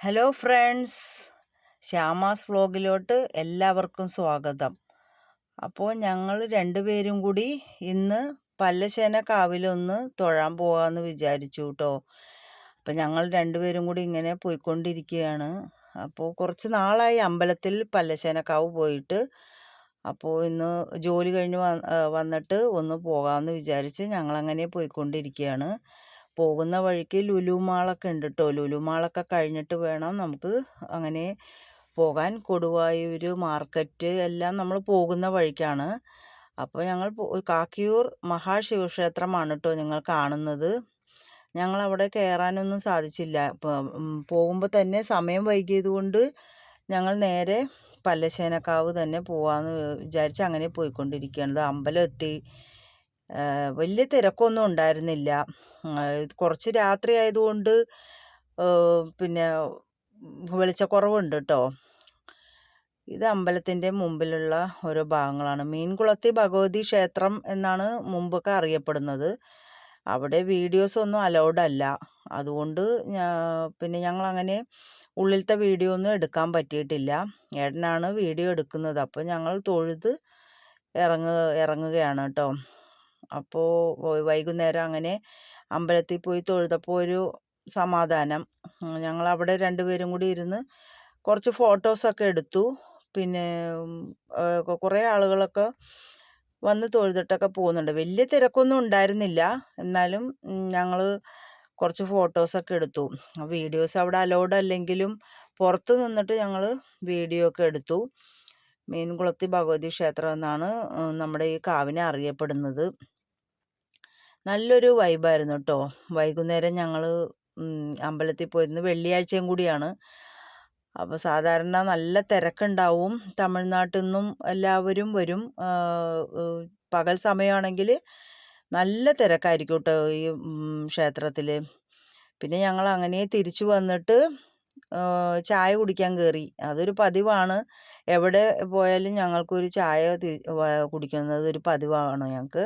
Hello friends, Shyama's വ്ലോഗിലോട്ട് എല്ലാവർക്കും സ്വാഗതം. അപ്പോൾ ഞങ്ങൾ രണ്ടുപേരും കൂടി ഇന്ന് പല്ലശ്ശേന കാവിലൊന്ന് തൊഴാൻ പോകാമെന്ന് വിചാരിച്ചു കേട്ടോ. അപ്പം ഞങ്ങൾ രണ്ടുപേരും കൂടി ഇങ്ങനെ പോയിക്കൊണ്ടിരിക്കുകയാണ്. അപ്പോൾ കുറച്ച് നാളായി അമ്പലത്തിൽ പല്ലശ്ശേന കാവ് പോയിട്ട്. അപ്പോൾ ഇന്ന് ജോലി കഴിഞ്ഞ് വന്നിട്ട് ഒന്ന് പോകാമെന്ന് വിചാരിച്ച് ഞങ്ങളങ്ങനെ പോയിക്കൊണ്ടിരിക്കുകയാണ്. പോകുന്ന വഴിക്ക് ലുലു മാളൊക്കെ ഉണ്ട് കേട്ടോ. ലുലു മാളൊക്കെ കഴിഞ്ഞിട്ട് വേണം നമുക്ക് അങ്ങനെ പോകാൻ. കൊടുവായൂർ മാർക്കറ്റ് എല്ലാം നമ്മൾ പോകുന്ന വഴിക്കാണ്. അപ്പോൾ ഞങ്ങൾ കാക്കിയൂർ മഹാശിവക്ഷേത്രമാണ് കേട്ടോ നിങ്ങൾ കാണുന്നത്. ഞങ്ങളവിടെ കയറാനൊന്നും സാധിച്ചില്ല. പോകുമ്പോൾ തന്നെ സമയം വൈകിയത് കൊണ്ട് ഞങ്ങൾ നേരെ പല്ലശ്ശേനക്കാവ് തന്നെ പോകാമെന്ന് വിചാരിച്ച് അങ്ങനെ പോയിക്കൊണ്ടിരിക്കുകയാണ്. അമ്പലം എത്തി. വലിയ തിരക്കൊന്നും ഉണ്ടായിരുന്നില്ല. കുറച്ച് രാത്രി ആയതുകൊണ്ട് പിന്നെ വെളിച്ചക്കുറവുണ്ട് കേട്ടോ. ഇത് അമ്പലത്തിൻ്റെ മുമ്പിലുള്ള ഓരോ ഭാഗങ്ങളാണ്. മീൻകുളത്തി ഭഗവതി ക്ഷേത്രം എന്നാണ് മുമ്പൊക്കെ അറിയപ്പെടുന്നത്. അവിടെ വീഡിയോസ് ഒന്നും അലൗഡ് അല്ല. അതുകൊണ്ട് പിന്നെ ഞങ്ങളങ്ങനെ ഉള്ളിലത്തെ വീഡിയോ ഒന്നും എടുക്കാൻ പറ്റിയിട്ടില്ല. ഏട്ടനാണ് വീഡിയോ എടുക്കുന്നത്. അപ്പോൾ ഞങ്ങൾ തൊഴുത് ഇറങ്ങുകയാണ് കേട്ടോ. അപ്പോൾ വൈകുന്നേരം അങ്ങനെ അമ്പലത്തിൽ പോയി തൊഴുതപ്പോൾ ഒരു സമാധാനം. ഞങ്ങളവിടെ രണ്ടുപേരും കൂടി ഇരുന്ന് കുറച്ച് ഫോട്ടോസൊക്കെ എടുത്തു. പിന്നെ കുറേ ആളുകളൊക്കെ വന്ന് തൊഴുതിട്ടൊക്കെ പോകുന്നുണ്ട്. വലിയ തിരക്കൊന്നും ഉണ്ടായിരുന്നില്ല. എന്നാലും ഞങ്ങൾ കുറച്ച് ഫോട്ടോസൊക്കെ എടുത്തു. വീഡിയോസ് അവിടെ അലൗഡ് അല്ലെങ്കിലും പുറത്ത് നിന്നിട്ട് ഞങ്ങൾ വീഡിയോ ഒക്കെ എടുത്തു. മീൻകുളത്തി ഭഗവതി ക്ഷേത്രം എന്നാണ് നമ്മുടെ ഈ കാവിനെ അറിയപ്പെടുന്നത്. നല്ലൊരു വൈബായിരുന്നു കേട്ടോ. വൈകുന്നേരം ഞങ്ങൾ അമ്പലത്തിൽ പോയിരുന്നു. വെള്ളിയാഴ്ചയും കൂടിയാണ്. അപ്പോൾ സാധാരണ നല്ല തിരക്കുണ്ടാവും. തമിഴ്നാട്ടിൽ നിന്നും എല്ലാവരും വരും. പകൽ സമയമാണെങ്കിൽ നല്ല തിരക്കായിരിക്കും കേട്ടോ ഈ ക്ഷേത്രത്തിൽ. പിന്നെ ഞങ്ങൾ അങ്ങനെ തിരിച്ചു വന്നിട്ട് ചായ കുടിക്കാൻ കയറി. അതൊരു പതിവാണ്. എവിടെ പോയാലും ഞങ്ങൾക്കൊരു ചായ കുടിക്കുന്നത് ഒരു പതിവാണ് ഞങ്ങൾക്ക്.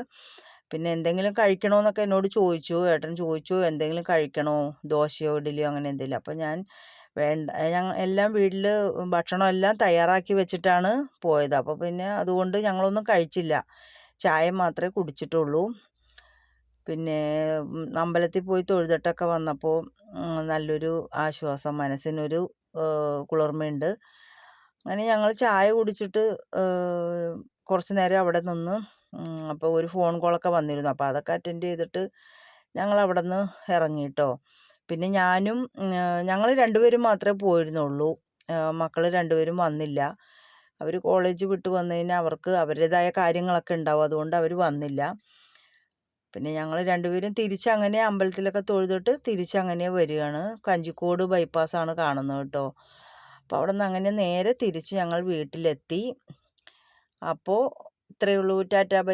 പിന്നെ എന്തെങ്കിലും കഴിക്കണമെന്നൊക്കെ എന്നോട് ചോദിച്ചു. ഏട്ടൻ ചോദിച്ചു എന്തെങ്കിലും കഴിക്കണോ, ദോശയോ ഇഡ്ഡലിയോ അങ്ങനെ എന്തെങ്കിലും. അപ്പം ഞാൻ വേണ്ട, എല്ലാം വീട്ടിൽ ഭക്ഷണം എല്ലാം തയ്യാറാക്കി വെച്ചിട്ടാണ് പോയത്. അപ്പോൾ പിന്നെ അതുകൊണ്ട് ഞങ്ങളൊന്നും കഴിച്ചില്ല. ചായ മാത്രമേ കുടിച്ചിട്ടുള്ളൂ. പിന്നെ അമ്പലത്തിൽ പോയി തൊഴുതിട്ടൊക്കെ വന്നപ്പോൾ നല്ലൊരു ആശ്വാസം, മനസ്സിനൊരു കുളിർമയുണ്ട്. അങ്ങനെ ഞങ്ങൾ ചായ കുടിച്ചിട്ട് കുറച്ച് നേരം അവിടെ നിന്ന്. അപ്പോൾ ഒരു ഫോൺ കോളൊക്കെ വന്നിരുന്നു. അപ്പോൾ അതൊക്കെ അറ്റൻഡ് ചെയ്തിട്ട് ഞങ്ങൾ അവിടെ നിന്ന് ഇറങ്ങി കേട്ടോ. പിന്നെ ഞങ്ങൾ രണ്ടുപേരും മാത്രമേ പോയിരുന്നുള്ളൂ. മക്കൾ രണ്ടുപേരും വന്നില്ല. അവർ കോളേജ് വിട്ട് വന്നതിന് അവർക്ക് അവരുടേതായ കാര്യങ്ങളൊക്കെ ഉണ്ടാവും. അതുകൊണ്ട് അവർ വന്നില്ല. പിന്നെ ഞങ്ങൾ രണ്ടുപേരും തിരിച്ചങ്ങനെ അമ്പലത്തിലൊക്കെ തൊഴുതിട്ട് തിരിച്ചങ്ങനെ വരികയാണ്. കഞ്ചിക്കോട് ബൈപ്പാസാണ് കാണുന്നത് കേട്ടോ. അപ്പോൾ അവിടെ നിന്ന് അങ്ങനെ നേരെ തിരിച്ച് ഞങ്ങൾ വീട്ടിലെത്തി. അപ്പോൾ ഇത്രയേ ഉള്ളൂ. Tata bye.